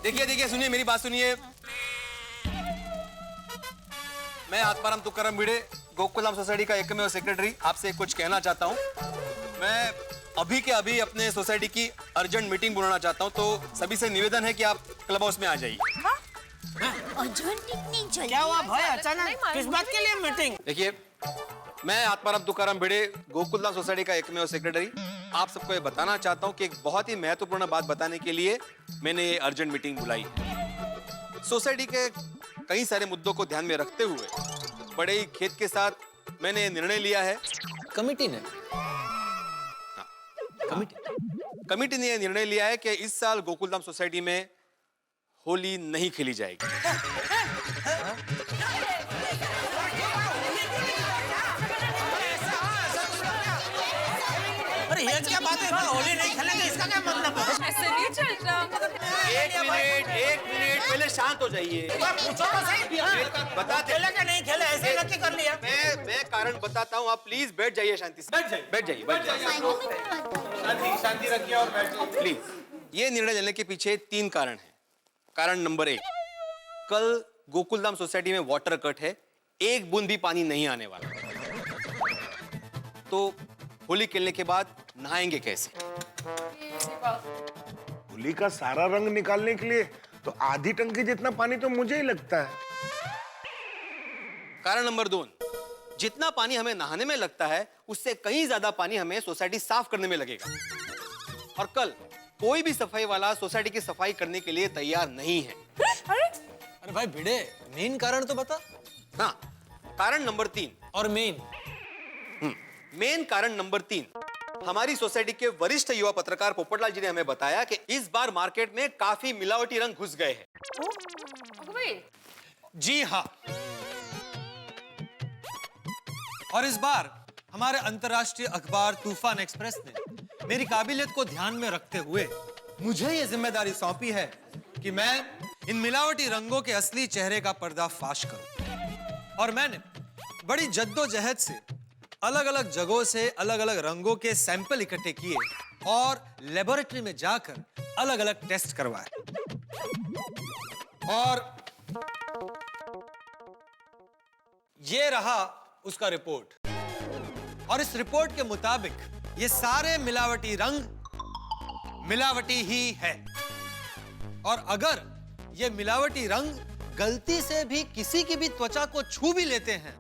देखिए सुनिए, मेरी बात सुनिए। मैं आत्माराम तुकाराम भिड़े, गोकुलधाम सोसाइटी का एकमेव सेक्रेटरी, आपसे कुछ कहना चाहता हूँ। मैं अभी के अभी अपने सोसाइटी की अर्जेंट मीटिंग बुलाना चाहता हूँ, तो सभी से निवेदन है कि आप क्लब हाउस में आ जाइए। क्या हुआ भाई, अचानक किस बात के लिए मीटिंग? देखिए, मैं आत्माराम तुकाराम भिड़े, गोकुलधाम सोसाइटी का एकमेव सेक्रेटरी, आप सबको ये बताना चाहता हूँ कि एक बहुत ही महत्वपूर्ण बात बताने के लिए मैंने ये अर्जेंट मीटिंग बुलाई है। सोसाइटी के कई सारे मुद्दों को ध्यान में रखते हुए बड़े ही खेद के साथ मैंने निर्णय लिया है। कमेटी ने कमेटी ने यह निर्णय लिया है कि इस साल गोकुलधाम सोसाइटी में होली नहीं खेली जाएगी। अरे ये क्या बात है, होली नहीं खेलेंगे, इसका क्या मतलब है? ऐसे नहीं चलता। एक मिनट पहले शांत हो जाइए। पूछो तो सही, बताते खेले क्या नहीं खेले, ऐसे नक्की कर लिया। मैं कारण बताता हूँ, आप प्लीज बैठ जाइए शांति से। बैठ जाइए शांति रखिए और बैठ जाइए प्लीज। ये निर्णय लेने के पीछे 3 कारण हैं। कारण नंबर 1, कल गोकुलधाम सोसाइटी में वाटर कट है, 1 बूंद भी पानी नहीं आने वाला। तो होली खेलने के बाद नहाएंगे कैसे? होली का सारा रंग निकालने के लिए तो आधी टंकी जितना पानी तो मुझे ही लगता है। कारण नंबर 2, जितना पानी हमें नहाने में लगता है उससे कहीं ज्यादा पानी हमें सोसाइटी साफ करने में लगेगा। और कल कोई भी सफाई वाला सोसाइटी की सफाई करने के लिए तैयार नहीं है। अरे भाई भिड़े, मेन कारण तो बता। हाँ, कारण नंबर 3 और मेन कारण नंबर 3, हमारी सोसाइटी के वरिष्ठ युवा पत्रकार पोपटलाल जी ने हमें बताया कि इस बार मार्केट में काफी मिलावटी रंग घुस गए हैं। जी हाँ, और इस बार हमारे अंतर्राष्ट्रीय अखबार तूफान एक्सप्रेस ने मेरी काबिलियत को ध्यान में रखते हुए मुझे ये जिम्मेदारी सौंपी है कि मैं इन मिलावटी रंगों के असली चेहरे का पर्दाफाश करूं। और मैंने बड़ी जद्दोजहद से अलग अलग जगहों से अलग अलग रंगों के सैंपल इकट्ठे किए और लेबोरेटरी में जाकर अलग अलग टेस्ट करवाए। और ये रहा उसका रिपोर्ट। और इस रिपोर्ट के मुताबिक ये सारे मिलावटी रंग मिलावटी ही है। और अगर ये मिलावटी रंग गलती से भी किसी की भी त्वचा को छू भी लेते हैं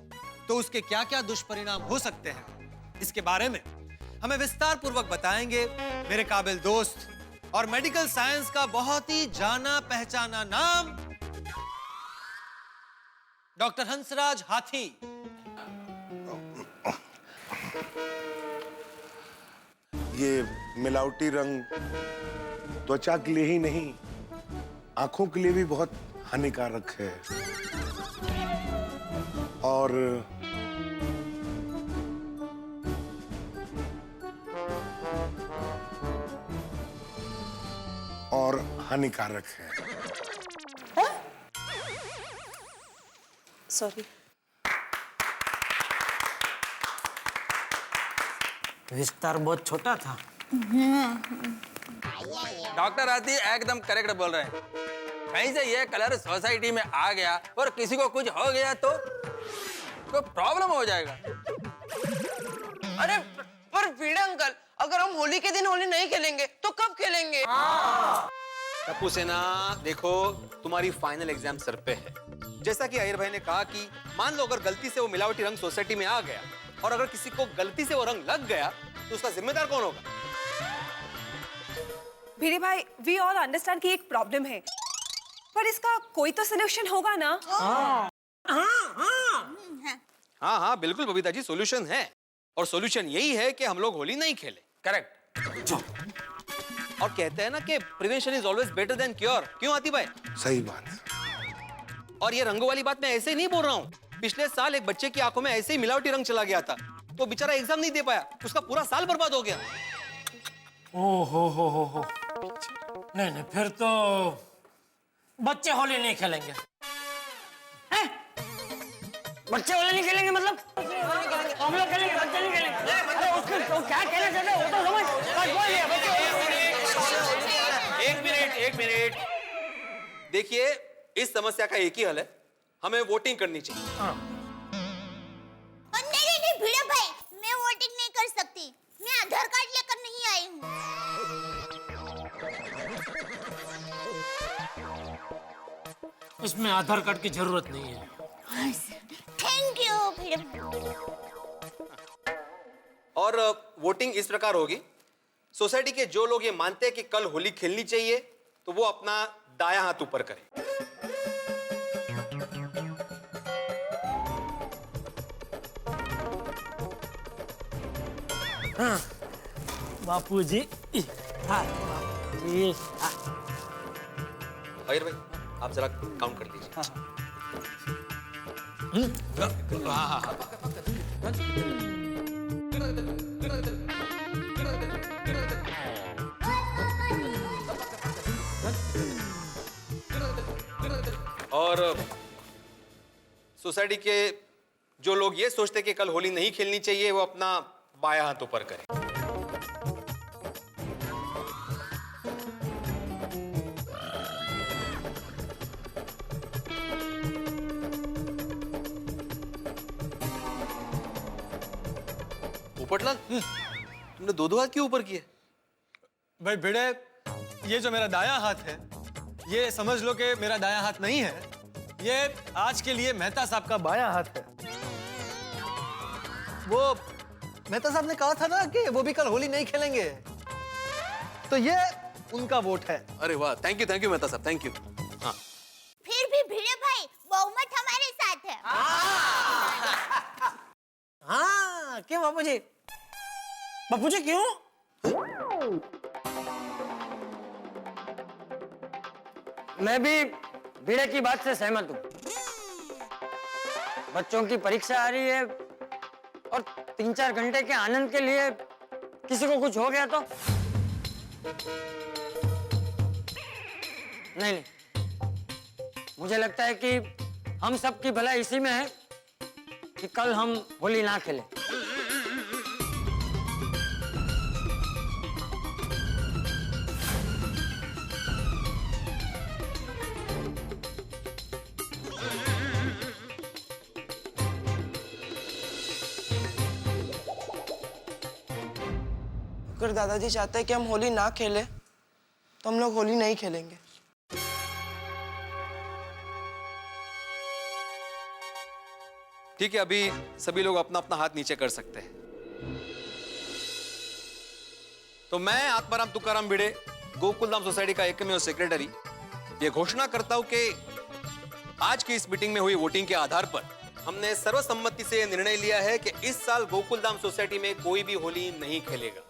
तो उसके क्या क्या दुष्परिणाम हो सकते हैं, इसके बारे में हमें विस्तार पूर्वक बताएंगे मेरे काबिल दोस्त और मेडिकल साइंस का बहुत ही जाना पहचाना नाम डॉक्टर हंसराज हाथी। ये मिलावटी रंग त्वचा के लिए ही नहीं, आंखों के लिए भी बहुत हानिकारक है। और हानिकारक है। सॉरी। विस्तार बहुत छोटा था। डॉक्टर आती एकदम करेक्ट बोल रहे हैं। कहीं से ये कलर सोसाइटी में आ गया और किसी को कुछ हो गया तो प्रॉब्लम हो जाएगा। अरे पर भिड़े अंकल, अगर हम होली के दिन होली नहीं खेलेंगे तो कब खेलेंगे? टप्पू सेना, देखो तुम्हारी फाइनल एग्जाम सर पे है। जैसा कि अहिर भाई ने कहा कि मान लो अगर गलती से वो मिलावटी रंग सोसाइटी में आ गया और अगर किसी को गलती से वो रंग लग गया तो उसका जिम्मेदार कौन होगा? भिड़े भाई, वी ऑल अंडरस्टैंड कि एक प्रॉब्लम है, पर इसका कोई तो सॉल्यूशन होगा ना? हाँ हाँ बिल्कुल बबीता जी, सॉल्यूशन है। और सॉल्यूशन यही है कि हम लोग होली नहीं खेले। करेक्ट। और कहते हैं ना कि prevention is always better than cure. क्यों आती भाई? सही बात। और ये रंगों वाली बात मैं ऐसे ही नहीं बोल रहा हूँ। पिछले साल एक बच्चे की आंखों में ऐसे ही मिलावटी रंग चला गया था, तो बेचारा एग्जाम नहीं दे पाया, उसका पूरा साल बर्बाद हो गया। ओ हो। नहीं, फिर तो बच्चे होली नहीं खेलेंगे। बच्चे होली नहीं खेलेंगे मतलब हम लोग खेलेंगे, बच्चे नहीं खेलेंगे। अरे उसको तो क्या कहना चाहते हो वो तो समझ। एक मिनट देखिए, इस समस्या का एक ही हल है, हमें वोटिंग करनी चाहिए। नहीं भिड़े भाई, मैं वोटिंग नहीं कर सकती। मैं आधार कार्ड लेकर नहीं आई हूँ। इसमें आधार कार्ड की जरूरत नहीं है। थैंक यू भिड़े भाई। और वोटिंग इस प्रकार होगी, सोसाइटी के जो लोग ये मानते हैं कि कल होली खेलनी चाहिए, तो वो अपना दायां हाथ ऊपर करें। हाँ, बापूजी। हाँ, बापूजी। हाँ। अयर भाई, आप जरा काउंट कर लीजिए। और सोसाइटी के जो लोग ये सोचते कि कल होली नहीं खेलनी चाहिए, वो अपना बायां हाथ ऊपर करें। पोपटलाल, तुमने दो हाथ क्यों ऊपर किए? भाई भिड़े, ये जो मेरा दायां हाथ है, ये समझ लो कि मेरा दायां हाथ नहीं है। ये आज के लिए मेहता साहब का बायां हाथ है। वो मेहता साहब ने कहा था ना कि वो भी कल होली नहीं खेलेंगे, तो ये उनका वोट है। अरे वाह, थैंक यू मेहता साहब, थैंक यू। हाँ, फिर भी भिड़े भाई, बहुमत हमारे साथ है। हाँ, क्यों बापूजी? बापूजी क्यों? मैं भी भिड़े की बात से सहमत हूँ। बच्चों की परीक्षा आ रही है और 3-4 घंटे के आनंद के लिए किसी को कुछ हो गया तो नहीं, मुझे लगता है कि हम सब की भलाई इसी में है कि कल हम होली ना खेलें। अगर दादाजी चाहते हैं कि हम होली ना खेले, तो हम लोग होली नहीं खेलेंगे। ठीक है, अभी सभी लोग अपना अपना हाथ नीचे कर सकते हैं। तो मैं आत्माराम तुकाराम भिड़े, गोकुलधाम सोसाइटी का एकमेव सेक्रेटरी, ये घोषणा करता हूं कि आज की इस मीटिंग में हुई वोटिंग के आधार पर हमने सर्वसम्मति से निर्णय लिया है कि इस साल गोकुलधाम सोसाइटी में कोई भी होली नहीं खेलेगा।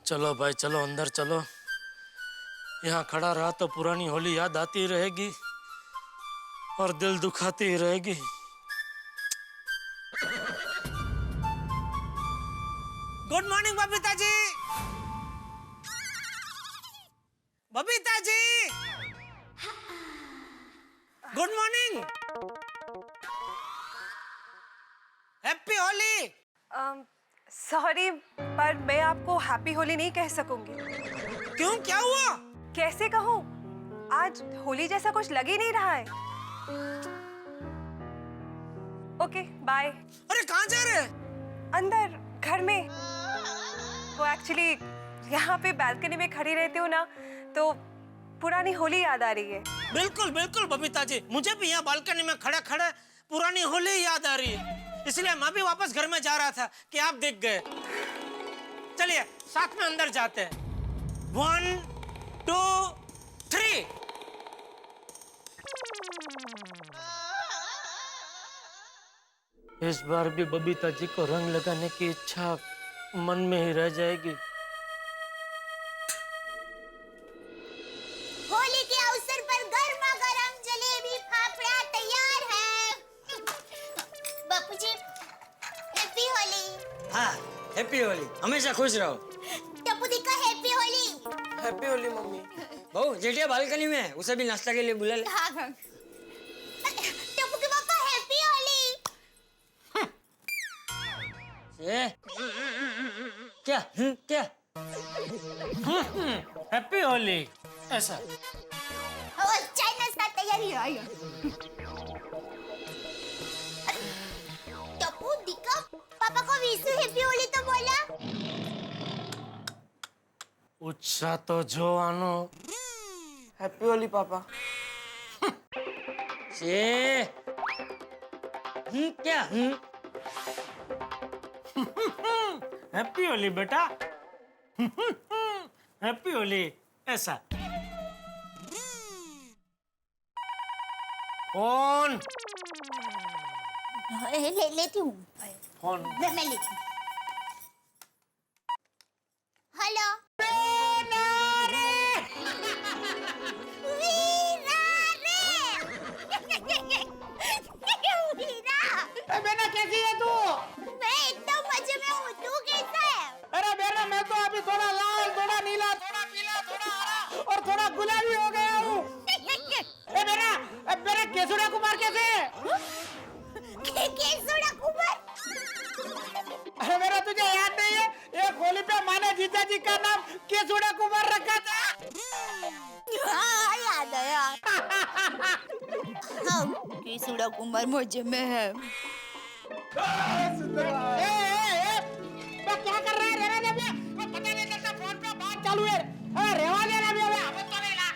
चलो भाई, चलो अंदर चलो। यहाँ खड़ा रहा तो पुरानी होली याद आती रहेगी और दिल दुखाती ही रहेगी। Good morning Babita ji. Babita ji, good morning. Happy Holi. Sorry, पर मैं आपको हैप्पी होली नहीं कह सकूंगी। क्यों, क्या हुआ? कैसे कहूँ? आज होली जैसा कुछ लग ही नहीं रहा है। Okay, bye. अरे कहाँ जा रहे हैं? अंदर घर में। वो एक्चुअली यहाँ पे बालकनी में खड़ी रहती हूँ ना, तो पुरानी होली याद आ रही है। बिल्कुल बिल्कुल बबीता जी, मुझे भी यहाँ बालकनी में खड़े खड़े पुरानी होली याद आ रही है, इसलिए मैं भी वापस घर में जा रहा था कि आप दिख गए। चलिए साथ में अंदर जाते हैं। 1 2 3। इस बार भी बबीता जी को रंग लगाने की इच्छा मन में ही रह जाएगी। होली के अवसर पर गर्मा गर्म जलेबी फाफड़ा तैयार है। बापूजी, हैप्पी होली। हाँ, हैप्पी होली। हमेशा खुश रहो। टप्पू दी का happy Holi. Happy Holi mummy. बहू जेठिया बालकनी में है, उसे भी नाश्ता के लिए बुला ले। हाँ हाँ। टप्पू के पापा हैप्पी होली। ये क्या क्या हैप्पी होली ऐसा। और चाय नाश्ता तैयारी है। टप्पू दी का पापा को विशु हैप्पी होली तो बोला। उत्साह तो जो आनो। हैप्पी होली पापा। ये क्या हैप्पी होली बेटा। हैप्पी होली ऐसा। फोन लेती हूँ। फोन मैं लेती हूँ। हेलो। बेना कैसी है तू? मैं एकदम मजे में हूँ। तू कैसा है? अरे बेना मैं तो अभी थोड़ा लाल, थोड़ा नीला, थोड़ा पीला, थोड़ा हरा और थोड़ा गुलाबी हो गया हूँ। बेना केसुड़ा कुमार कैसे है? केसुड़ा कुमार? अरे मेरा तुझे याद नहीं है? एक होली पे माने जीजा जी का नाम केसुड़ा कुमार रखा था। हाँ याद आया। हाँ, केसुड़ा कुमार मजे में है। क्या कर रहा है? रहने दे भैया। पता नहीं चलता फोन पे बात चालू है। अरे रेवा लेना भी हमें हमें तो नहीं ला।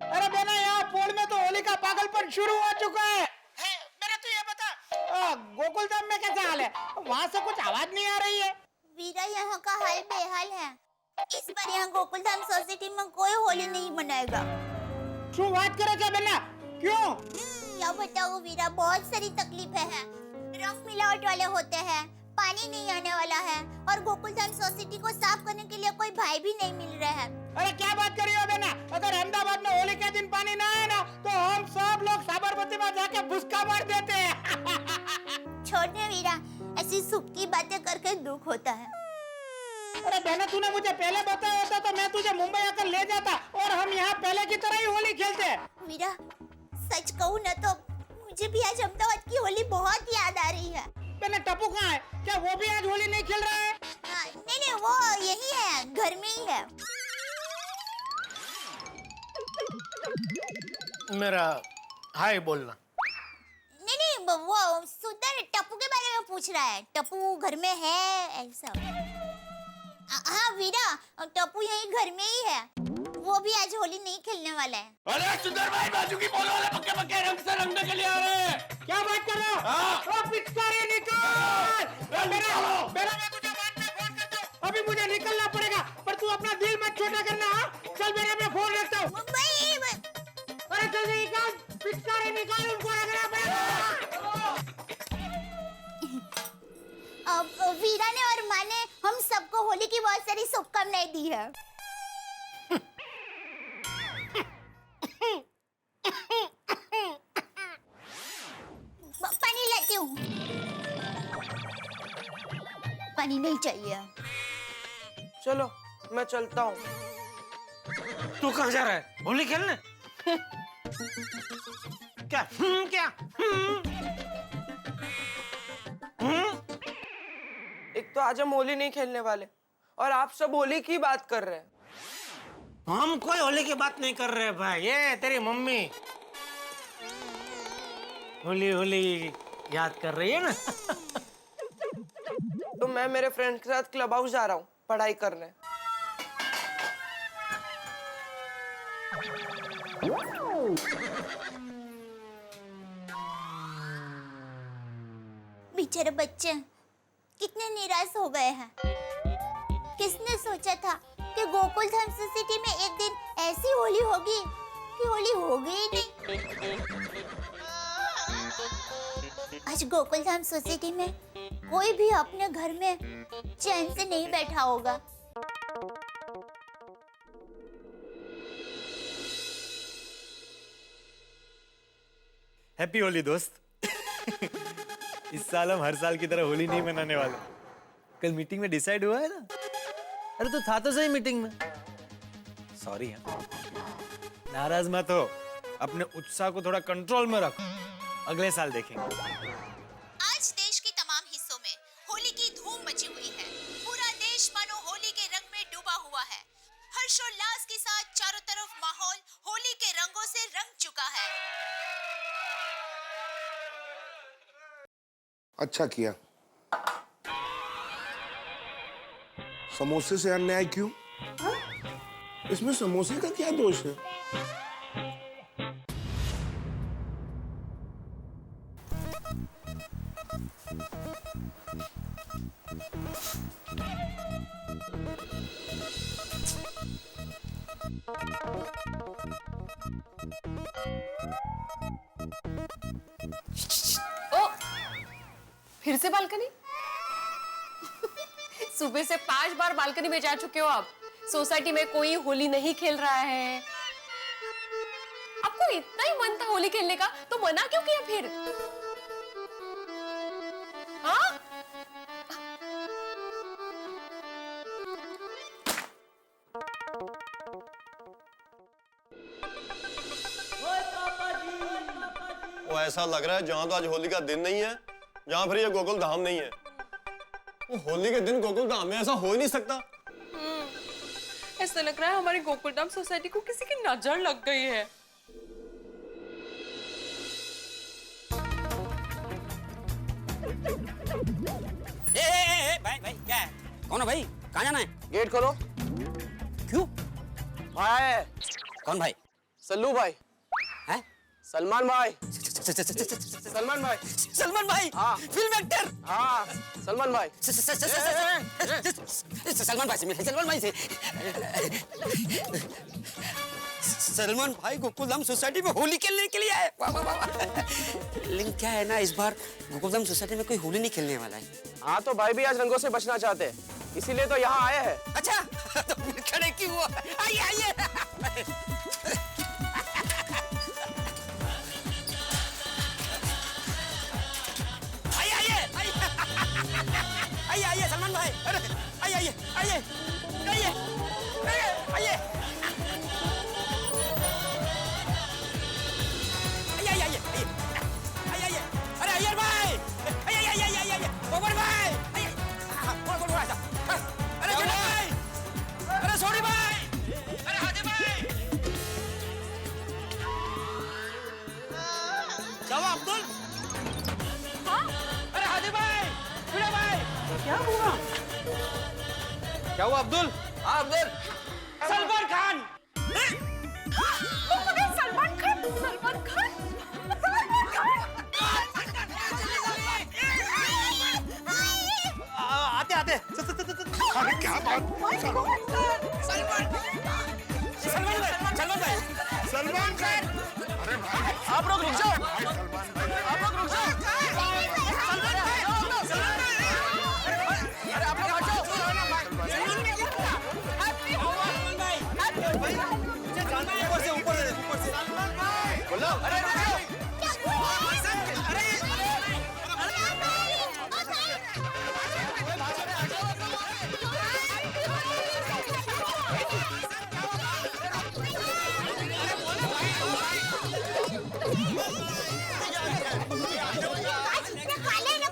अरे बेना यहाँ पोल में तो होली का पागलपन शुरू हो चुका है। मेरे तू ये बता गोकुल धाम में कैसा हाल है? वहाँ से कुछ आवाज नहीं आ रही है। वीरा, यहाँ का हाल बेहाल है। इस बार यहाँ गोकुलधाम सोसाइटी में कोई होली नहीं मनाएगा। क्यों बात करे क्या बेना? क्यों? क्या बताऊँ वीरा, बहुत सारी तकलीफें हैं। रंग मिलावट वाले होते हैं, पानी नहीं आने वाला है और गोकुलधाम सोसाइटी को साफ करने के लिए कोई भाई भी नहीं मिल रहे हैं। अरे क्या बात कर रही हो बेना? अगर अहमदाबाद में होली के दिन पानी ना आए ना तो हम सब लोग साबरमती में जाके भुसका मार देते हैं। छोड़ने वीरा, ऐसी सुख की बातें करके दुख होता है। अरे बहना, तूने मुझे पहले बताया होता तो मैं तुझे मुंबई आकर ले जाता और हम यहाँ पहले की तरह ही होली खेलते। वीरा, सच कहूँ ना तो मुझे भी आज अहमदाबाद की होली बहुत याद आ रही है। बहना, टप्पू कहाँ है? क्या वो भी आज होली नहीं खेल रहा है? नहीं, वो यही है, घर में ही है। मेरा हाय बोलना। नहीं, वो सुंदर टप्पू के बारे में पूछ रहा है। टप्पू घर में है ऐसा? हाँ वीरा, टप्पू यही घर में ही है। वो भी आज होली नहीं खेलने वाला है। अरे सुंदर भाई, बाजू की बोलो वाले पक्के पक्के रंग से रंगने के लिए आ रहे हैं। क्या बात कर रहे हो? पिचकारी निकाल। मेरा मैं तुझे बाद में फोन करता हूँ। अभी मुझे निकलना पड़ेगा, पर तू अपना दिल मत छोटा करना। चल मेरा मैं फोन रखता हूँ। अरे जल्दी निकाल, पिचकारी निकाल, उनको रगड़ा पड़ेगा। अब वीरा ने और माँ ने हम सबको होली की बहुत सारी शुभकामनाएं दी है। पानी लाती हूँ। पानी नहीं चाहिए। चलो मैं चलता हूँ। तू कहाँ जा रहा है? होली खेलने? क्या क्या एक तो आज हम होली नहीं खेलने वाले और आप सब होली की बात कर रहे हैं। हम कोई होली की बात नहीं कर रहे भाई, ये तेरी मम्मी होली होली याद कर रही है ना। तो मैं मेरे फ्रेंड के साथ क्लब हाउस जा रहा हूँ पढ़ाई करने। बेचारे बच्चे कितने निराश हो गए हैं। किसने सोचा था कि गोकुल धाम सोसाइटी में एक दिन ऐसी होली होगी कि होली होगी ही नहीं। आज गोकुल धाम सोसाइटी में कोई भी अपने घर में चैन से नहीं बैठा होगा। हैप्पी होली दोस्त। इस साल हम हर साल की तरह होली नहीं मनाने वाले। कल मीटिंग में डिसाइड हुआ है ना। अरे तो था तो सही मीटिंग में। सॉरी है, नाराज मत हो, अपने उत्साह को थोड़ा कंट्रोल में रखो, अगले साल देखेंगे। आज देश के तमाम हिस्सों में होली की धूम मची हुई है। पूरा देश मानो होली के रंग में डूबा हुआ है। हर्षोल्लास के साथ चारों तरफ माहौल होली के रंगों से रंग चुका है। अच्छा किया। समोसे से अन्याय क्यों? इसमें समोसे का क्या दोष है? ओ, फिर से बालकनी? सुबह से 5 बार बालकनी में जा चुके हो आप। सोसाइटी में कोई होली नहीं खेल रहा है। आपको इतना ही मन था होली खेलने का, तो मना क्यों किया फिर? हाँ? वो ऐसा लग रहा है जहाँ तो आज होली का दिन नहीं है, जहाँ फिर ये गोकुल धाम नहीं है। वो होली के दिन गोकुल धाम में ऐसा हो ही नहीं सकता। ऐसा लग रहा है हमारी गोकुल धाम सोसाइटी को किसी की नजर लग गई है। भाई भाई क्या है? कौन है भाई? कहाँ जाना है? गेट खोलो। क्यों? भाई कौन भाई? सल्लू भाई। हैं? सलमान भाई। सलमान भाई। सलमान भाई। हाँ। Film actor. हाँ सलमान भाई। सलमान भाई से मिले। सलमान भाई से। सलमान भाई गोकुल धाम सोसाइटी में होली खेलने के लिए आए। वाह वाह वाह। लेकिन क्या है ना, इस बार गोकुल धाम सोसाइटी में कोई होली नहीं खेलने वाला है। हाँ तो भाई भी आज रंगों से बचना चाहते हैं, इसीलिए तो यहाँ आए हैं। अच्छा तो फिर खड़े क्यों हुआ? आइए आइए। आइए आइए सलमान भाई, अरे आइए आइए आइए आइए आइए आइए आइए आइए, अरे अय्यर भाई, आइए आइए आइए आइए, गोबर भाई, आइए, बोल बोल बोल, अरे जय भाई, अरे सोनी भाई, अरे हाथी भाई, क्या हुआ अब्दुल? हाँ? अरे हाथी भाई, विनय भाई, क्या हुआ? क्या हुआ अब्दुल? हाँ अब्दुल। सलमान खान। सलमान खान, सलमान खान, सलमान खान। आते आते। अरे क्या बात? सलमान भाई, सलमान खान। अरे भाई आप लोग रुक जाओ। सलमान भाई, आप लोग रुक जाओ। अरे आप लोग हट जाओ। ऊपर से ऊपर से बोलो। अरे रुक जाओ।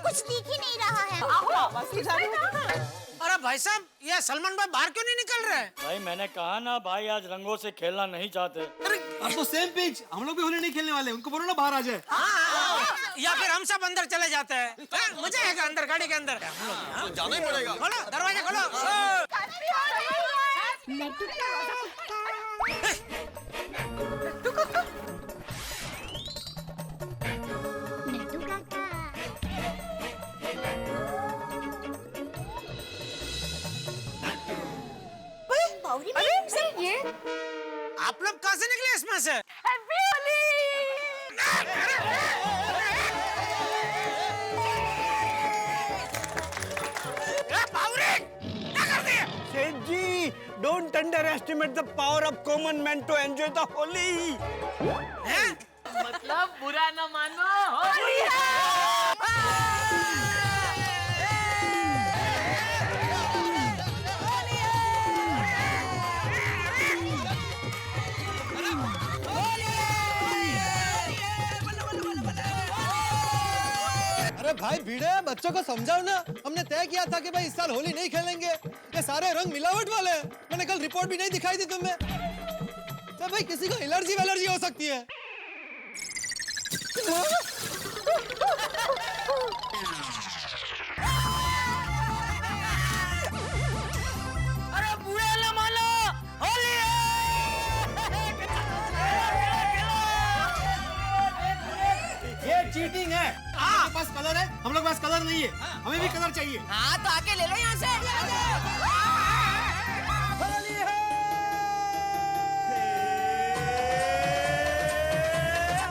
कुछ दिख ही नहीं रहा है। अरे भाई साहब, ये सलमान भाई बाहर क्यों नहीं निकल रहे? भाई मैंने कहा ना भाई, आज रंगों से खेलना नहीं चाहते। अब तो सेम पेज, हम लोग भी होली नहीं खेलने वाले, उनको बोलो ना बाहर आ जाए। या फिर हम सब अंदर चले जाते हैं। मुझे है अंदर, गाड़ी के अंदर। जाना ही पड़ेगा। खोलो दरवाजा खोलो। नट्टू काका। बावरी में सब ये आप लोग कहाँ से निकले इसमें से? सेठ जी, don't underestimate the power of common man to enjoy the Holi. मतलब बुरा न मानो, होली है। अरे भाई भिड़े, बच्चों को समझाओ ना। हमने तय किया था कि भाई इस साल होली नहीं खेलेंगे। ये सारे रंग मिलावट वाले हैं। मैंने कल रिपोर्ट भी नहीं दिखाई थी तुम्हें। तो भाई किसी को एलर्जी वेलर्जी हो सकती है। अरे बुरा न मानो, होली है। ये चीटिंग है। आपके पास कलर है, हम लोग पास कलर नहीं है। हमें भी कलर चाहिए। हाँ तो आके ले लो यहाँ से।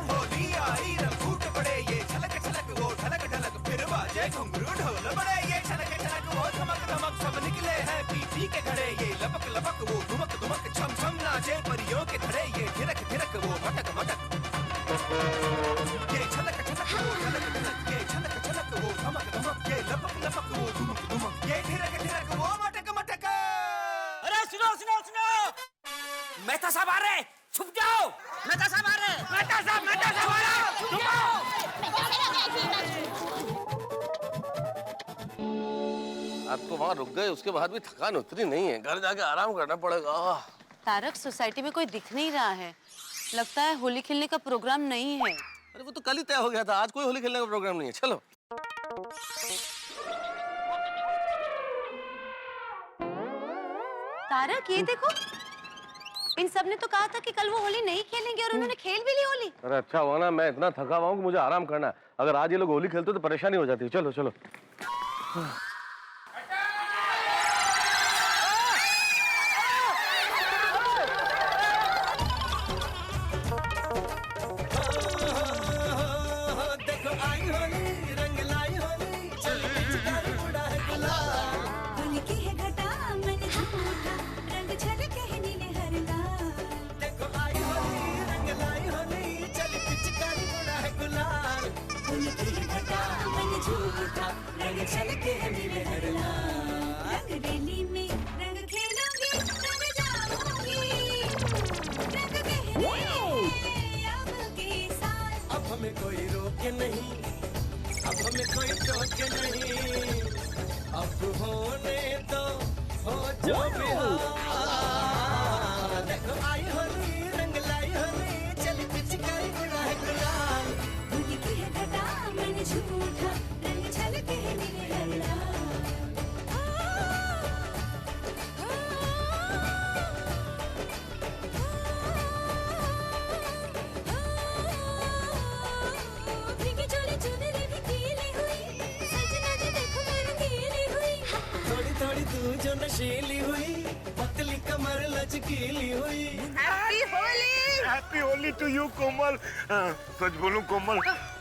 होली आई रंगूट पड़े ये छलक छलक वो ढलक ढलक फिर बाजे घुंघरू ढोल बड़े ये छलक छलक वो धमक धमक सब निकले हैं पी के घड़े ये लपक लपक वो धुमक धुमक छम छम नाचे परियों के धड़े ये थिरक थिरक वो मटक मटक ये छलक छलक वो ढलक ढलक ये छलक छलक वो धमक धमक ये लपक लपक वो धुमक धुमक ये थिरक थिरक वो मटक मटक। अरे सुनो सुनो सुनो, मेहता साहब आ रहे, छुप जाओ। मेहता साहब आ रहे, मेहता साहब आ रहे, छुप जाओ। आप तो वहाँ रुक गए, उसके बाद भी थकान उतरी नहीं है। घर जाके आराम करना पड़ेगा। तारक, सोसाइटी में कोई दिख नहीं रहा है। लगता है होली खेलने का प्रोग्राम नहीं है। अरे वो तो कल ही तय हो गया था, आज कोई होली खेलने का प्रोग्राम नहीं है। चलो। तारक, ये देखो, इन सब ने तो कहा था कि कल वो होली नहीं खेलेंगे और उन्होंने खेल भी ली होली। अरे अच्छा हुआ ना, मैं इतना थका हुआ हूँ कि मुझे आराम करना है। अगर आज ये लोग होली खेलते तो परेशानी हो जाती है। चलो चलो। देखो आई होली रंग लाई होली चल पिचकारी उड़ा है गुलाल। होली की है घटा मन झूठा रंग छलके है नीले हर लाल। देखो आई होली रंग लाई होली चल पिचकारी उड़ा है गुलाल। होली की है घटा मन झूठा रंग छलके है नीले हर लाल। रंग रेली में रंग खेलूंगी रंग जाऊंगी रंग कहने अब के साथ। अब हमें कोई रोके नहीं, अब हमें कोई टोके नहीं, अब होने तो हो जो भी हो। देखो आई होली रंग लाई होली चली पिचकारी उड़ा है गुलाल। होली की है घटा मन झूठा रंग छलके है नीले हर लाल। भीगी चोली चुनरी भी गीली हुई सजना जी देखो मन गीली हुई। थोड़ी थोड़ी तू जो नशीली हुई पतली कमर लचकीली हुई। हैप्पी होली टू यू कोमल। सच बोलूं कोमल,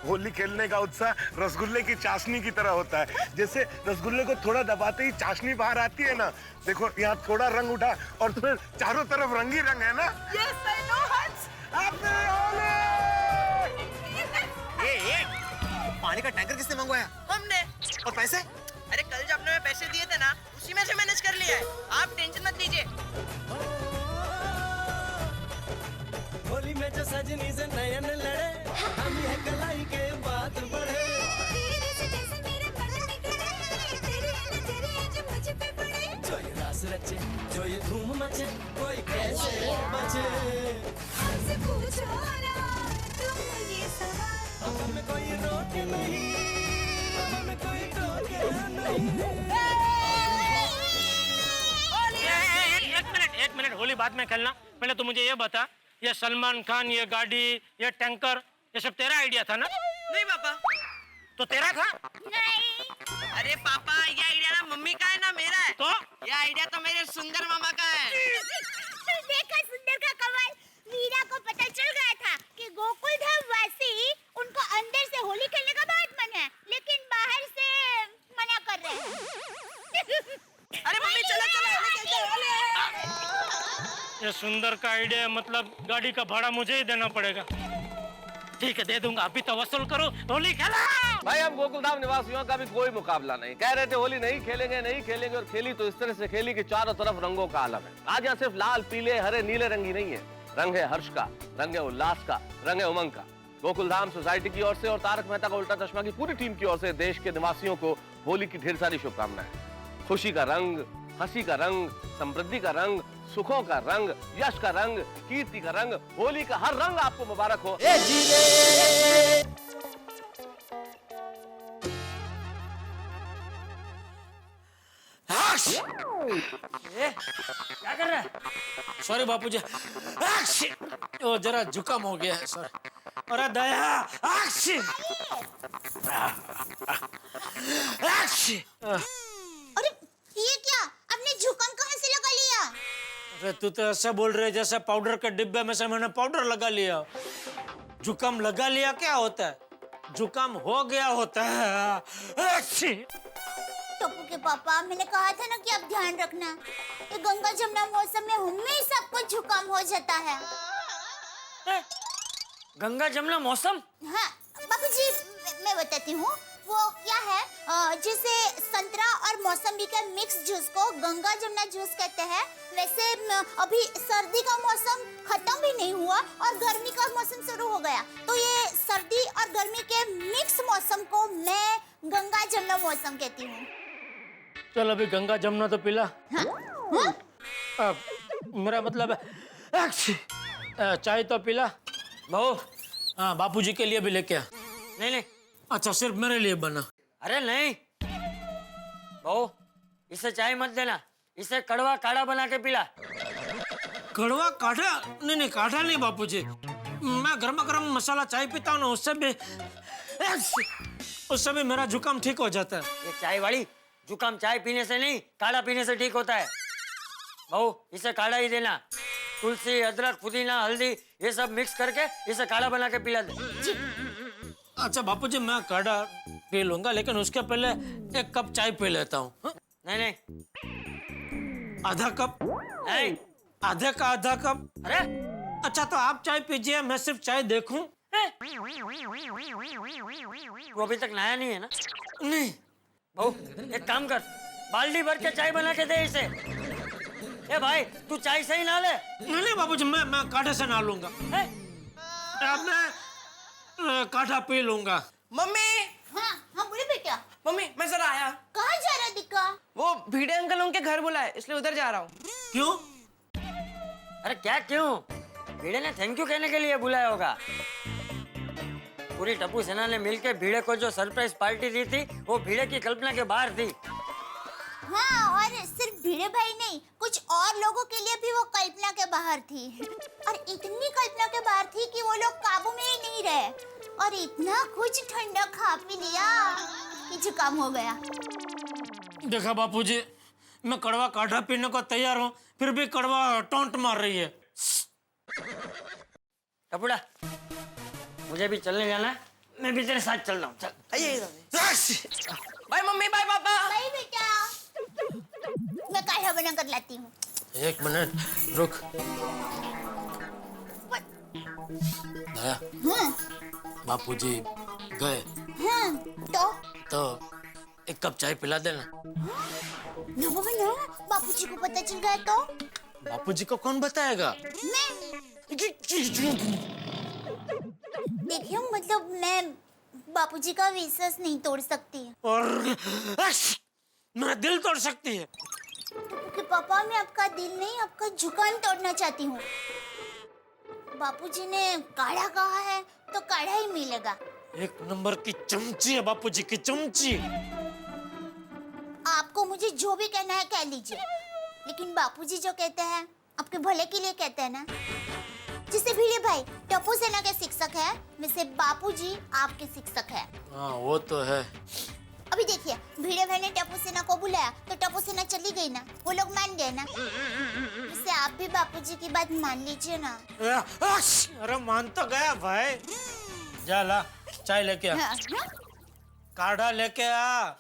होली खेलने का उत्साह रसगुल्ले की चाशनी की तरह होता है। जैसे रसगुल्ले को थोड़ा दबाते ही चाशनी बाहर आती है ना, देखो यहाँ थोड़ा रंग उठा और फिर चारों तरफ रंग ही रंग है ना। Yes, I know, Hans. Happy Holi. पानी का टैंकर किसने मंगवाया? हमने। और पैसे? अरे कल जब आपने पैसे दिए थे ना, उसी में से मैनेज कर लिया है। आप टेंशन मत लीजिए। होली में जो सजनी से नयन लड़े हम ये कलाई के बात बढ़े। तेरे से जैसे मेरे मन निकले तेरे नजरिए जो मुझ पे पड़े। जो ये रास रचे जो ये धूम मचे कोई कैसे बचे। हमसे पूछो ना तुम ये सवाल। अब हमें कोई रोके नहीं, अब हमें कोई टोके नहीं। एक मिनट, होली बाद में खेलना। पहले तो मुझे ये बता ये सलमान खान, ये गाड़ी, ये टैंकर, ये सब तेरा आइडिया था ना? नहीं पापा। तो तेरा था? अरे पापा, ये आइडिया ना मम्मी का है ना मेरा है। तो ये आइडिया तो मेरे सुंदर मामा का है। देखा सुंदर का कमाल। मीरा को पता चल गया था कि गोकुल धाम वासी उनको अंदर से होली खेलने का बहुत मन है, लेकिन बाहर से मना कर रहे हैं। अरे मम्मी चलो चलो होली खेलते हैं, होली। ये सुंदर का आइडिया मतलब गाड़ी का भाड़ा मुझे ही देना पड़ेगा। ठीक है, दे दूंगा। अभी तो वसूल करो, होली खेलो। भाई अब गोकुलधाम निवासियों का भी कोई मुकाबला नहीं। कह रहे थे होली नहीं खेलेंगे और खेली तो इस तरह से खेली कि चारों तरफ रंगों का आलम है। आज यहाँ सिर्फ लाल, पीले, हरे, नीले रंग ही नहीं है, रंग है हर्ष का, रंग है उल्लास का, रंग है उमंग का। गोकुलधाम सोसाइटी की ओर से और तारक मेहता का उल्टा चश्मा की पूरी टीम की ओर से देश के निवासियों को होली की ढेर सारी शुभकामनाएं। खुशी का रंग, हंसी का रंग, समृद्धि का रंग, सुखों का रंग, यश का रंग, कीर्ति का रंग, होली का हर रंग आपको मुबारक हो। क्या कर रहा है? सॉरी बापूजी, वो जरा जुकाम हो गया है सर। अरे दया, अरे ये क्या? आपने जुकाम कहाँ से लगा लिया? अरे तू तो ऐसे बोल रहे जैसे पाउडर के डिब्बे में से मैंने पाउडर लगा लिया। जुकाम लगा लिया क्या होता है? जुकाम हो गया होता है। टप्पू के पापा, मैंने कहा था ना कि आप ध्यान रखना। ये गंगा जमुना मौसम में हमेशा सबको जुकाम हो जाता है। गंगा जमुना मौसम? हाँ बाबूजी, मैं बताती हूँ। वो क्या है, जैसे संतरा और मौसम्बी के मिक्स जूस को गंगा जमुना जूस कहते हैं, वैसे अभी सर्दी का मौसम खत्म भी नहीं हुआ और गर्मी का मौसम शुरू हो गया, तो ये सर्दी और गर्मी के मिक्स मौसम को मैं गंगा जमुना मौसम कहती हूँ। चल अभी गंगा जमुना तो पिला। हाँ? मेरा मतलब है चाय तो पिला। बहू, हाँ बापूजी के लिए भी लेके आ। नहीं नहीं। अच्छा, सिर्फ मेरे लिए बना? अरे नहीं बहू, इसे चाय मत देना, इसे कड़वा काढ़ा बना के पिला। कड़वा काढ़ा? नहीं काढ़ा नहीं बापूजी, मैं गर्मा गर्म मसाला चाय पीता हूँ ना, उससे भी मेरा जुकाम ठीक हो जाता है। ये चाय वाली, जुकाम चाय पीने से नहीं, काढ़ा पीने से ठीक होता है। बहू, इसे काढ़ा ही देना। तुलसी, अदरक, पुदीना, हल्दी ये सब मिक्स करके इसे काढ़ा बना के पिला दे। अच्छा बापूजी, मैं काढ़ा पी लूंगा, लेकिन उसके पहले एक कप चाय पी लेता हूँ। नहीं नहीं। आधा कप? नहीं। आधे का आधा कप? अरे अच्छा तो आप चाय पीजिए, मैं सिर्फ चाय देखूं। वो अभी तक नहाया नहीं है ना? नहीं। बहू, एक काम कर, बाल्टी भर के चाय बना के दे इसे। ए भाई, तू चाय से ही नहा ले। नहीं बाबूजी, मैं काढ़े से नहा लूंगा। अब मैं काढ़ा पी लूंगा। मम्मी। हाँ हाँ बोले बेटा। मम्मी मैं जरा आया। कहाँ जा रहा दिक्का? वो भिड़े अंकल उनके घर बुलाए, इसलिए उधर जा रहा हूँ। क्यों? अरे क्या क्यों? भिड़े ने थैंक यू कहने के लिए बुलाया होगा। पूरी टप्पू सेना ने मिलकर भिड़े को जो सरप्राइज पार्टी दी थी, वो भिड़े की कल्पना के बाहर थी। हाँ, और सिर्फ भिड़े भाई नहीं, कुछ और लोगों के लिए भी वो कल्पना के बाहर थी। और इतनी कल्पना के बाहर थी कि वो लोग काबू में ही नहीं रहे और इतना कुछ ठंडा खा पी लिया कि जुकाम हो गया। देखा बापूजी, मैं कड़वा काढ़ा पीने को तैयार हूँ, फिर भी कड़वा टोंट मार रही है। टपुड़ा, मुझे भी चलने जाना है, मैं भी तेरे साथ चल रहा हूँ। चल। बाय मम्मी, बाय पापा। बाय बेटा, मैं काढ़ा बना कर लाती हूँ। एक मिनट रुक। दया, बापूजी गए हाँ, तो एक कप चाय पिला देना। ना बाबा ना, बापूजी को पता चल गया तो? बापूजी को कौन बताएगा? मैं। देखिए, मतलब मैं बापूजी का विश्वास नहीं तोड़ सकती। और मेरा दिल तोड़ सकती है। कि पापा, मैं आपका दिल नहीं, आपका जुकाम तोड़ना चाहती हूँ। बापूजी ने काढ़ा कहा है तो काढ़ा ही मिलेगा। एक नंबर की चमची है बापूजी की चमची। आपको मुझे जो भी कहना है कह लीजिए, लेकिन बापूजी जो कहते हैं आपके भले के लिए कहते हैं ना। जिससे भिड़े भाई टप्पू सेना के शिक्षक है, वैसे बापूजी आपके शिक्षक है। हाँ वो तो है। अभी देखिए, भिड़े भाई ने टप्पू सेना को बुलाया तो टप्पू सेना चली गई ना, वो लोग मान गए ना। वैसे आप भी बापूजी की बात मान लीजिए ना। अरे मान तो गया भाई। जा ला चाय लेके आ, काढ़ा लेके आ।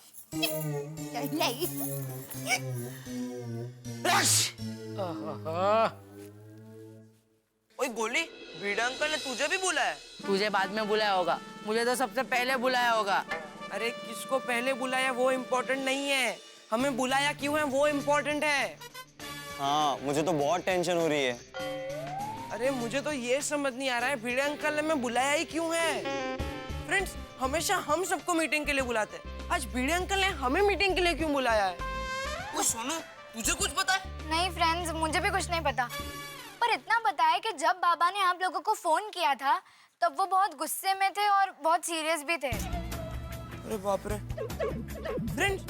ओए गोली, भिड़ा अंकल ने तुझे भी बुलाया? तुझे बाद में बुलाया होगा, मुझे तो सबसे पहले बुलाया होगा। अरे किसको पहले बुलाया वो इम्पोर्टेंट नहीं है, हमें बुलाया क्यों है वो इम्पोर्टेंट है। हाँ, मुझे तो बहुत टेंशन हो रही है। अरे मुझे तो ये समझ नहीं आ रहा है भिड़े अंकल ने हमें बुलाया ही क्यों है। फ्रेंड्स, हमेशा हम सबको मीटिंग के लिए बुलाते हैं, आज भिड़े अंकल ने हमें मीटिंग के लिए क्यों बुलाया है? वो सोनू, तुझे कुछ पता है? नहीं फ्रेंड्स, मुझे भी कुछ नहीं पता, पर इतना पता है कि जब बाबा ने आप लोगों को फोन किया था तब वो बहुत गुस्से में थे और बहुत सीरियस भी थे। अरे बाप रे। फ्रेंड्स,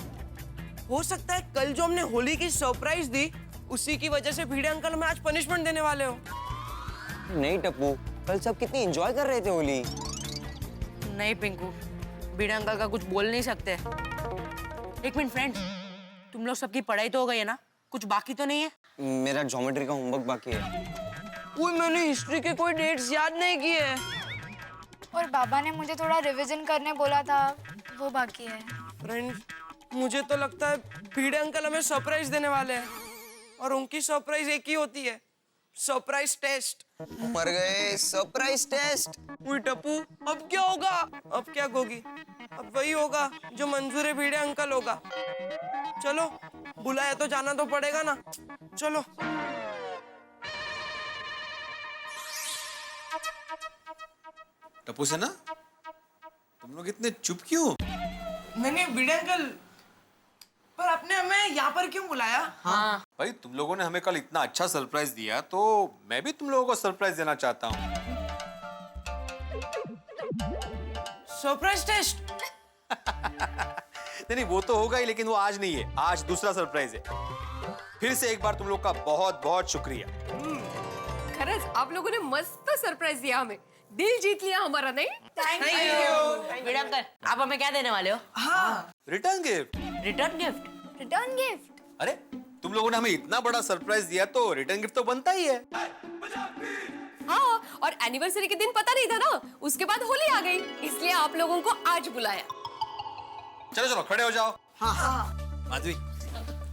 हो सकता है कल जो हमने होली की सरप्राइज दी उसी की वजह से भिड़े अंकल हमें आज पनिशमेंट देने वाले हो। नहीं टप्पू, कल सब कितनी एंजॉय कर रहे थे होली। नहीं पिंकू, भिड़े अंकल का कुछ बोल नहीं सकते। एक मिनट फ्रेंड्स, तुम लोग सबकी पढ़ाई तो हो गई है ना? कुछ बाकी तो नहीं है? मेरा ज्योमेट्री का होमवर्क बाकी है। वो मैंने हिस्ट्री के कोई डेट्स याद नहीं किए। और बाबा ने मुझे थोड़ा रिवीजन करने बोला था, वो बाकी है। फ्रेंड्स, मुझे तो लगता है भिड़े अंकल हमें सरप्राइज देने वाले हैं और उनकी सरप्राइज एक ही होती है, सरप्राइज टेस्ट। मर गए, सरप्राइज टेस्ट। वही टप्पू, अब क्या होगा? अब क्या गोगी? अब वही होगा जो मंजूर भिड़े अंकल होगा। चलो, बुलाया तो जाना तो पड़ेगा ना, चलो। टप्पू सेना, तुम लोग इतने चुप क्यों? नहीं भिड़े अंकल, पर आपने हमें यहाँ पर क्यों बुलाया? हाँ भाई, तुम लोगों ने हमें कल इतना अच्छा सरप्राइज दिया तो मैं भी तुम लोगों को सरप्राइज देना चाहता हूँ। Surprise test? नहीं, वो तो होगा ही, लेकिन वो आज नहीं है, आज दूसरा सरप्राइज है। फिर से एक बार तुम लोग का बहुत बहुत शुक्रिया। खरज, आप लोगों ने मस्त सरप्राइज दिया हमें, दिल जीत लिया हमारा। नहीं, थैंक यू। भिड़े अंकल, आप हमें क्या देने वाले हो? हाँ, return gift. Return gift? Return gift? अरे, तुम लोगों ने हमें इतना बड़ा सरप्राइज दिया तो रिटर्न गिफ्ट तो बनता ही है। हाँ, और एनिवर्सरी के दिन पता नहीं था ना, उसके बाद होली आ गई, इसलिए आप लोगों को आज बुलाया। चलो चलो, खड़े हो जाओ। हाँ। माधवी,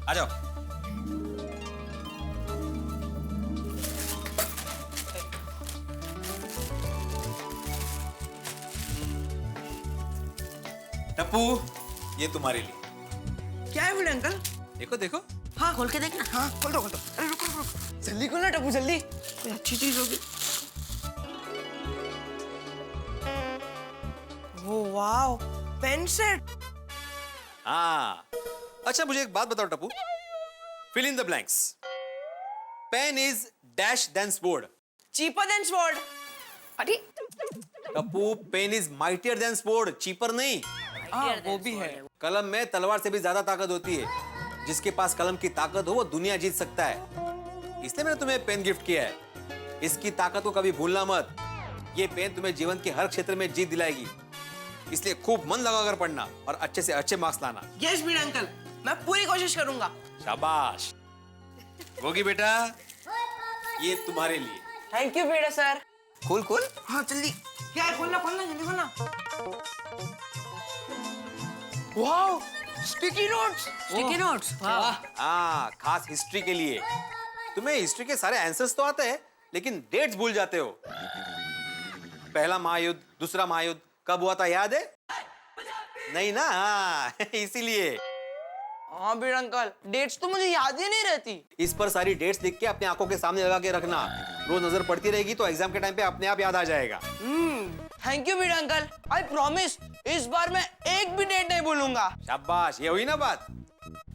आ जाओ। टप्पू, ये तुम्हारे लिए। क्या है भिड़े अंकल? देखो देखो। हाँ, खोल के देखना। हाँ, खोल दो। अरे रुको, जल्दी खोलना टप्पू, जल्दी। कोई अच्छी चीज होगी। वो वाओ, पेन सेट। हाँ, अच्छा मुझे एक बात बताओ Tappu, fill in the blanks. Pen is dash than sword. Cheaper than sword. अरे Tappu, pen is mightier than sword, cheaper नहीं। वो भी है। कलम में तलवार से भी ज्यादा ताकत होती है। जिसके पास कलम की ताकत हो वो दुनिया जीत सकता है। इसलिए मैंने तुम्हें पेन गिफ्ट किया है। इसकी ताकत को कभी भूलना मत। ये पेन तुम्हें जीवन के हर क्षेत्र में जीत दिलाएगी। इसलिए खूब मन लगाकर पढ़ना और अच्छे से अच्छे मार्क्स लाना। यस भिड़े अंकल, मैं पूरी कोशिश करूंगा। शाबाश। गोगी बेटा, ये तुम्हारे लिए। Thank you Bhide sir. खोल। हाँ जल्दी। क्या है? खोलना, जल्दी खोलना। Wow, sticky notes. Sticky notes? वाह। हाँ, खास हिस्ट्री के लिए। तुम्हें हिस्ट्री के सारे आंसर्स तो आते हैं, लेकिन डेट्स भूल जाते हो। पहला महायुद्ध, दूसरा महायुद्ध कब हुआ था याद है? नहीं ना? हाँ, इसीलिए। हाँ भिड़े अंकल, डेट्स तो मुझे याद ही नहीं रहती। इस पर सारी डेट्स लिख के अपने आंखों के सामने लगा के रखना। रोज नजर पड़ती रहेगी तो एग्जाम के टाइम पे अपने आप याद आ जाएगा। Thank you Bhide uncle, I promise इस बार मैं एक भी डेट नहीं भूलूंगा। शाबाश, ये हुई ना बात।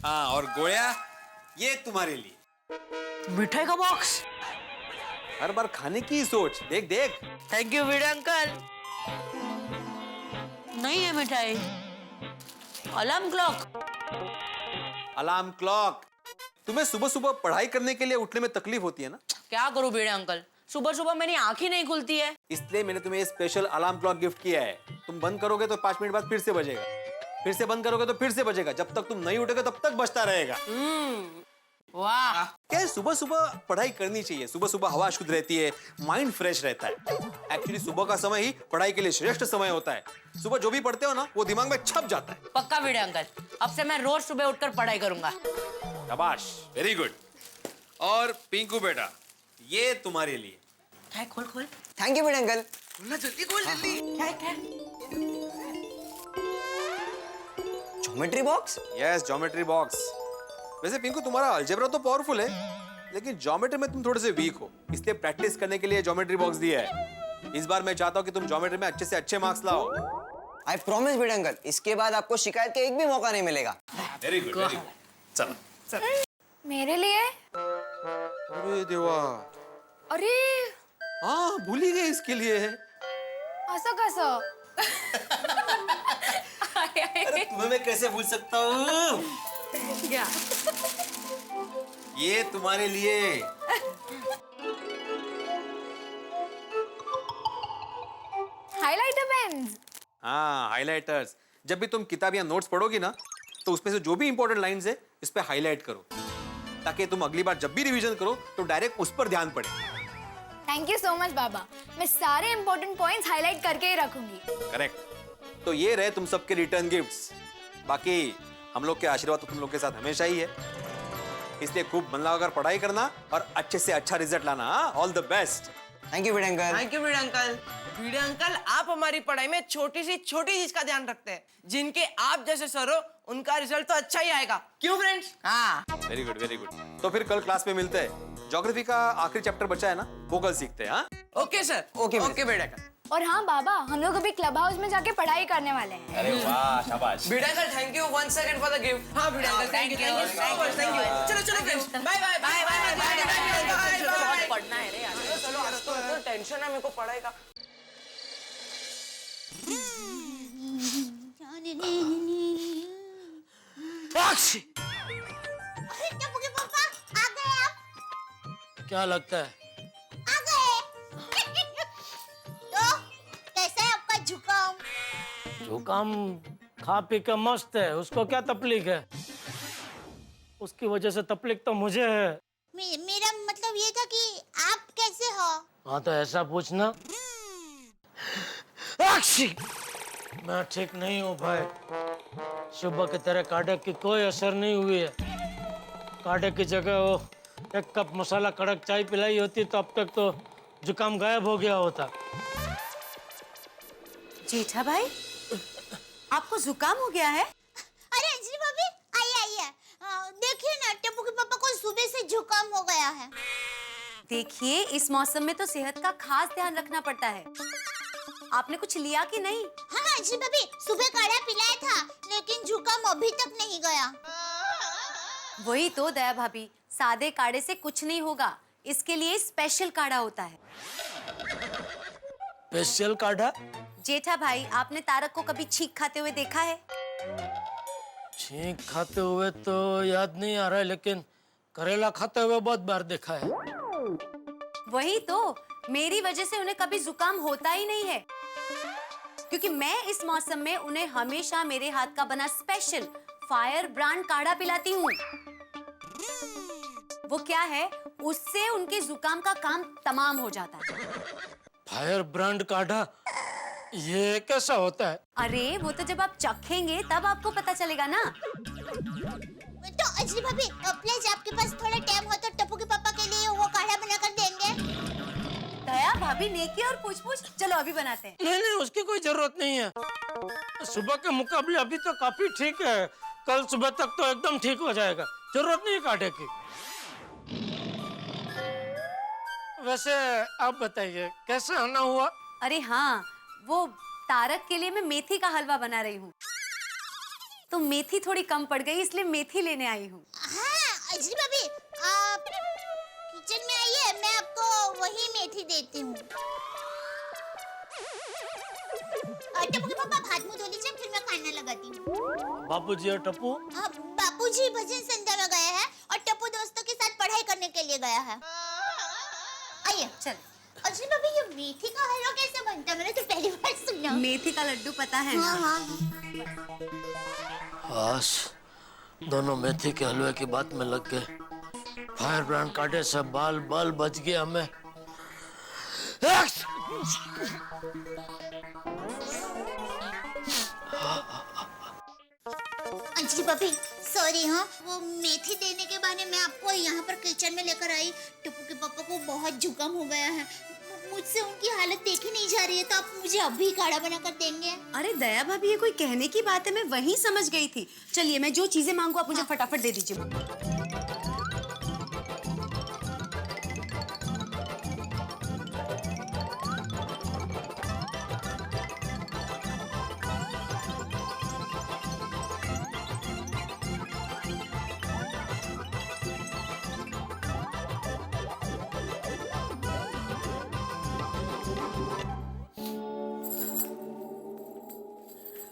हाँ, और गोया, ये तुम्हारे लिए। मिठाई का बॉक्स। हर बार खाने की सोच। देख देख। Thank you Bhide uncle. नहीं है मिठाई। Alarm clock. Alarm clock. तुम्हें सुबह सुबह पढ़ाई करने के लिए उठने में तकलीफ होती है ना? क्या करूं भिड़े अंकल, सुबह सुबह मेरी आंख ही नहीं खुलती है। इसलिए मैंने तुम्हें स्पेशल अलार्म क्लॉक गिफ्ट किया है। तुम बंद करोगे तो 5 मिनट बाद फिर से बजेगा, फिर से बंद करोगे तो फिर से बजेगा। जब तक तुम नहीं उठोगे तब तक बजता रहेगा। वाह, क्या सुबह सुबह पढ़ाई करनी चाहिए। सुबह सुबह हवा शुद्ध रहती है, माइंड फ्रेश रहता है। एक्चुअली सुबह का समय ही पढ़ाई के लिए श्रेष्ठ समय होता है। सुबह जो भी पढ़ते हो ना वो दिमाग में छप जाता है। पक्का भिड़े अंकल, अब से मैं रोज सुबह उठकर पढ़ाई करूंगा। शाबाश, वेरी गुड। और पिंकू बेटा, ये तुम्हारे लिए। क्या है? खोल खोल। Thank you Bhide uncle. खोलना जल्दी, खोल जल्दी। क्या है? क्या है? Geometry box? Yes, geometry box. वैसे पिंकू तुम्हारा अलजेब्रा तो पावरफुल है, लेकिन ज्योमेट्री में तुम थोड़े से वीक हो, इसलिए प्रैक्टिस करने के लिए ज्योमेट्री बॉक्स दिया है। इस बार मैं चाहता हूँ कि तुम ज्योमेट्री में अच्छे से अच्छे मार्क्स लाओ। आई प्रॉमिस भिड़े अंकल, इसके बाद आपको शिकायत का एक भी मौका नहीं मिलेगा। Very good, very good. चलो। मेरे लिए? अरे देवा, अरे हाँ भूल ही गए इसके लिए। असं कसं? अरे तुम्हें मैं कैसे भूल सकता हूँ? क्या? ये तुम्हारे लिए। Highlighter pens? हाँ, हाइलाइटर्स। जब भी तुम किताब या नोट्स पढ़ोगी ना तो उसमें से जो भी इंपॉर्टेंट लाइंस है इस पे हाईलाइट करो, ताकि तुम अगली बार जब भी रिवीजन करो तो डायरेक्ट उस पर ध्यान पड़े। थैंक यू सो मच बाबा, मैं सारे इंपॉर्टेंट पॉइंट्स हाईलाइट करके ही रखूंगी। करेक्ट। तो ये रहे तुम सबके रिटर्न गिफ्ट्स। बाकी हम लोग के आशीर्वाद तो तुम लोग के साथ हमेशा ही है, इसलिए खूब मन लगाकर पढ़ाई करना और अच्छे से अच्छा रिजल्ट लाना। All the best. Thank you Bhide uncle. Thank you Bhide uncle. Bhide uncle, आप हमारी पढ़ाई में छोटी सी छोटी चीज का ध्यान रखते हैं। जिनके आप जैसे सर हो उनका रिजल्ट तो अच्छा ही आएगा, क्यों फ्रेंड्स? हाँ, वेरी गुड, वेरी गुड। तो फिर कल क्लास में मिलते हैं। ज्योग्राफी का आखिरी चैप्टर बचा है ना, वो कल सीखते हैं। हाँ, ओके सर। ओके भिड़े अंकल। और हाँ बाबा, हम लोग अभी क्लब हाउस में जाके पढ़ाई करने वाले हैं। अरे वाह, शाबाश। Bhide uncle, thank you one second for the gift. हाँ Bhide uncle, thank you thank you. चलो चलो friends, bye bye bye bye bye. पढ़ना है रे यार। चलो, आज तो टेंशन है मेरे को पढ़ाई का। टप्पू के पापा आ गए आप? क्या लगता है? आ गए। तो कैसा है आपका जुकाम? जुकाम खा पी के मस्त है, उसको क्या तकलीफ है? उसकी वजह से तकलीफ तो मुझे है। मेरा मतलब ये था कि आप कैसे हो? हाँ तो ऐसा पूछना। मैं ठीक नहीं हूँ भाई। सुबह की तरह काढ़े की कोई असर नहीं हुई है। काढ़े की जगह वो 1 कप मसाला कड़क चाय पिलाई होती तो अब तक तो जुकाम गायब हो गया होता। जेठा भाई, आपको जुकाम हो गया है? अरे अंजलि भाभी, आइए आइए। देखिए ना, टप्पू के पापा को सुबह से जुकाम हो गया है। देखिए, इस मौसम में तो सेहत का खास ध्यान रखना पड़ता है। आपने कुछ लिया कि नहीं? हाँ अंजलि भाभी, सुबह काढ़ा पिलाया था, लेकिन जुकाम अभी तक नहीं गया। वही तो दया भाभी, सादे काढ़े से कुछ नहीं होगा, इसके लिए स्पेशल काढ़ा होता है। स्पेशल काढ़ा? जेठा भाई, आपने तारक को कभी छींक खाते हुए देखा है? छींक खाते हुए तो याद नहीं आ रहा है, लेकिन करेला खाते हुए बहुत बार देखा है। वही तो, मेरी वजह से उन्हें कभी जुकाम होता ही नहीं है, क्योंकि मैं इस मौसम में उन्हें हमेशा मेरे हाथ का बना स्पेशल फायर ब्रांड काढ़ा पिलाती हूँ। वो क्या है, उससे उनके जुकाम का काम तमाम हो जाता है। फायर ब्रांड काढ़ा, ये कैसा होता है? अरे वो तो जब आप चखेंगे तब आपको पता चलेगा ना। तो अंजलि भाभी, प्लीज आपके पास थोड़ा टाइम हो तो टप्पू के पापा के लिए वो काढ़ा बनाकर देंगे? दया भाभी, नेकी और पूछ-पूछ, चलो अभी बनाते हैं। नहीं नहीं, उसकी कोई जरूरत नहीं है। सुबह के मुकाबले अभी तो काफी ठीक है, कल सुबह तक तो एकदम ठीक हो जाएगा, जरूरत नहीं है काढ़े की। वैसे आप बताइए, कैसे आना हुआ? अरे हाँ, वो तारक के लिए मैं मेथी का हलवा बना रही हूँ, तो मेथी थोड़ी कम पड़ गई, इसलिए मेथी लेने आई हूँ। हाँ अंजलि भाभी, आप किचन में आइए, मैं आपको वही मेथी देती हूँ। टप्पू के पापा, हाथ मुंह धो लीजिए, फिर मैं खाना लगाती हूँ। बापूजी और टप्पू? बापूजी भजन संध्या में गए हैं और टप्पू दोस्तों के साथ पढ़ाई करने के लिए गया है। आइए। चल। अच्छा भाभी ये मेथी का हलवा कैसे बनता है? मैंने तो पहली बार सुना। मेथी का लड्डू पता है ना? हाँ। बस दोनों मेथी के हलवे की बात में लग गए। फायर ब्रांड काटे से बाल बाल बच गए हमें। अंजलि भाभी सॉरी, हाँ वो मेथी देने के बहाने मैं आपको यहाँ पर किचन में लेकर आई। टप्पू के पापा को बहुत जुकाम हो गया है, मुझसे उनकी हालत देखी नहीं जा रही है, तो आप मुझे अभी काढ़ा बनाकर देंगे? अरे दया भाभी ये कोई कहने की बात है, मैं वही समझ गई थी। चलिए मैं जो चीजें मांगू आप मुझे फटाफट दे दीजिए।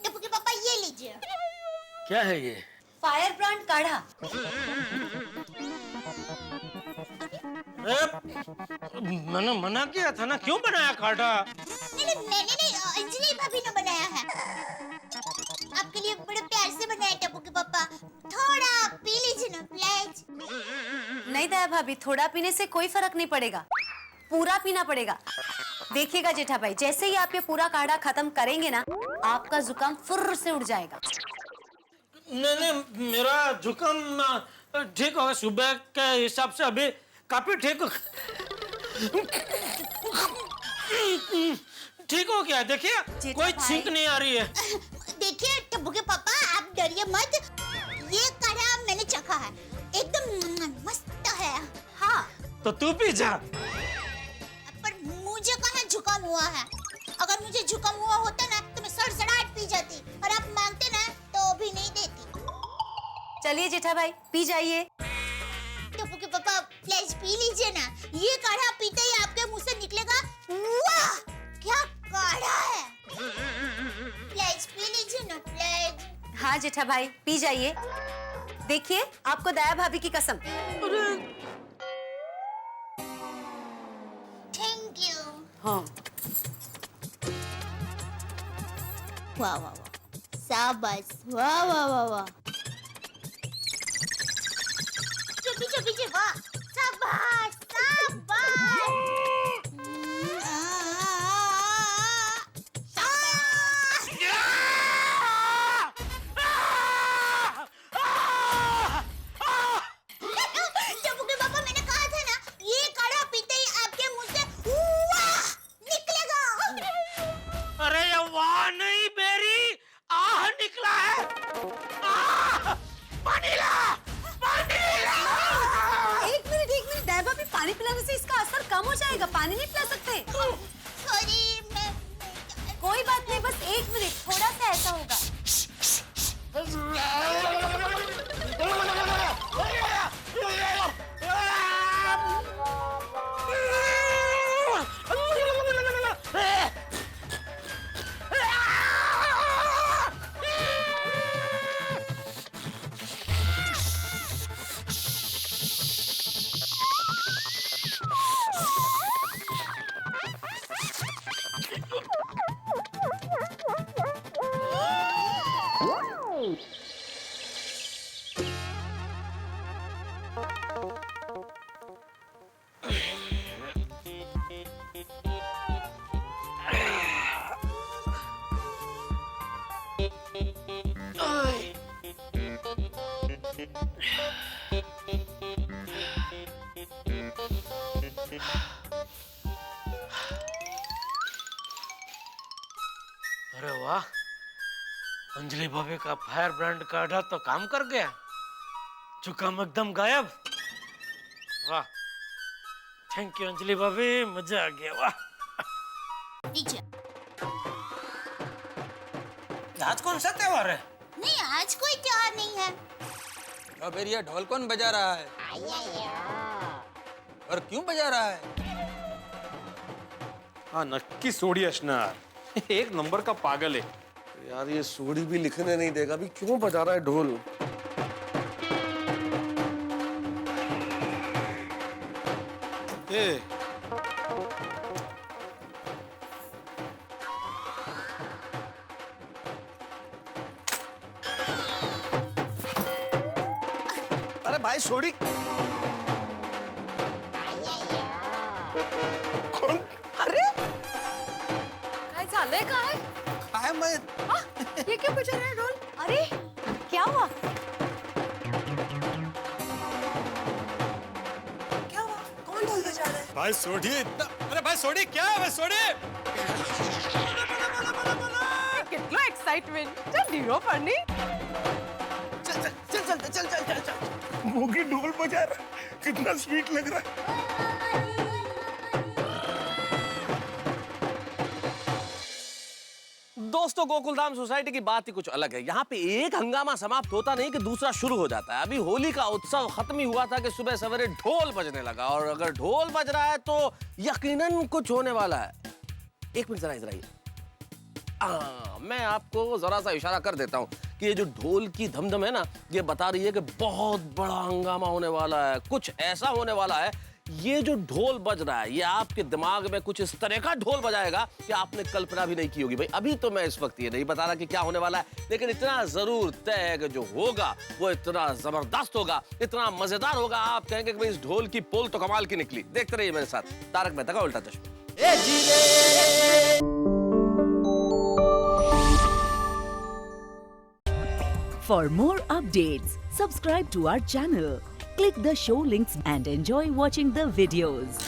टप्पू के पापा ये लीजिए। क्या है ये? फायर ब्रांड काढ़ा। मैंने मना किया था ना, क्यों बनाया काढ़ा? नहीं, मैंने नहीं, अंजलि भाभी ने बनाया है। आपके लिए बड़े प्यार से बनाया टप्पू के पापा, थोड़ा पी लीजिए ना प्लीज। नहीं दया भाभी, थोड़ा पीने से कोई फर्क नहीं पड़ेगा, पूरा पीना पड़ेगा। देखिएगा जेठा भाई, जैसे ही आप ये पूरा काढ़ा खत्म करेंगे ना, आपका जुकाम फुर्र से उड़ जाएगा। नहीं, मेरा जुकाम ठीक होगा। सुबह के हिसाब से अभी काफी ठीक हो गया। देखिए कोई छींक नहीं आ रही है। देखिए टप्पू के पापा, आप डरिए मत, ये काढ़ा मैंने चखा है, एकदम मस्त है। हाँ तो तू पी जा। पर मुझे कहाँ जुकाम हुआ है? अगर मुझे जुकाम हुआ होता ना तो मैं सड़सड़ाहट पी जाती, और आप मांगते ना तो भी नहीं देती। चलिए जेठा भाई पी जाइए। टप्पू के पापा प्लीज पी लीजिए ना, ये काढ़ा पीते ही आपके मुंह से निकलेगा वाह क्या काढ़ा है। प्लीज पी लीजिए ना प्लीज। हाँ जेठा भाई पी जाइए। देखिए आपको दया भाभी की कसम। Thank you. हाँ वाह वाह वाह, शाबाश, वाह वाह वाह वाह, पीछे वाह, शाबाश शाबाश। टप्पू के पापा मैंने कहा था ना, ये काढ़ा पीते ही आपके मुंह से वाह निकलेगा। अरे ये वाह नहीं बेरी आह निकला है। आह! पानी ला! एक मिनट दया भाभी, पानी पिलाने से इसका असर कम हो जाएगा, पानी नहीं पिला सकते। सॉरी मैं। कोई बात नहीं, बस एक मिनट, थोड़ा सा ऐसा होगा। अरे वाह, अंजलि भाभी का फायर ब्रांड काढ़ा तो काम कर गया, जुकाम एकदम गायब। वाह, थैंक यू अंजलि भाभी, मजा आ गया। वाह। आज कौन सा त्योहार है? नहीं आज कोई त्योहार नहीं है। अब ये ढोल कौन बजा रहा है और क्यों बजा रहा है? हाँ नक्की सोडी असणार, एक नंबर का पागल है यार। ये सोडी भी लिखने नहीं देगा, अभी क्यों बजा रहा है ढोल? भाई सोडी कौन? अरे काय झालंय काय काय मैं ये क्या बजा रहा है ढोल? अरे क्या हुआ? क्या हुआ? कौन ढोल बजा रहा है? भाई सोडी इतना, अरे भाई सोडी क्या है? भाई सोडी कितना एक्साइटमेंट! चल हीरो पढ़नी। चल। मोगी ढोल बजा रहा है, कितना स्वीट लग रहा है। दोस्तों, गोकुलधाम सोसाइटी की बात ही कुछ अलग है। यहाँ पे एक हंगामा समाप्त होता नहीं कि दूसरा शुरू हो जाता है। अभी होली का उत्सव खत्म ही हुआ था कि सुबह सवेरे ढोल बजने लगा, और अगर ढोल बज रहा है तो यकीनन कुछ होने वाला है। एक मिनट जरा इधर आइए। मैं आपको जरा सा इशारा कर देता हूँ कि ये जो ढोल की धमधम है ना, ये बता रही है कि बहुत बड़ा हंगामा होने वाला है, कुछ ऐसा होने वाला है। ये जो ढोल बज रहा है, ये आपके दिमाग में कुछ इस तरह का ढोल बजाएगा कि आपने कल्पना भी नहीं की होगी। भाई अभी तो मैं इस वक्त ये नहीं बता रहा कि क्या होने वाला है, लेकिन इतना जरूर तय है कि जो होगा वो इतना जबरदस्त होगा, इतना मजेदार होगा, आप कहेंगे कि भाई इस ढोल की पोल तो कमाल की निकली। देखते रहिए मेरे साथ तारक मेहता का उल्टा चश्मा। For more updates, subscribe to our channel, click the show links and enjoy watching the videos.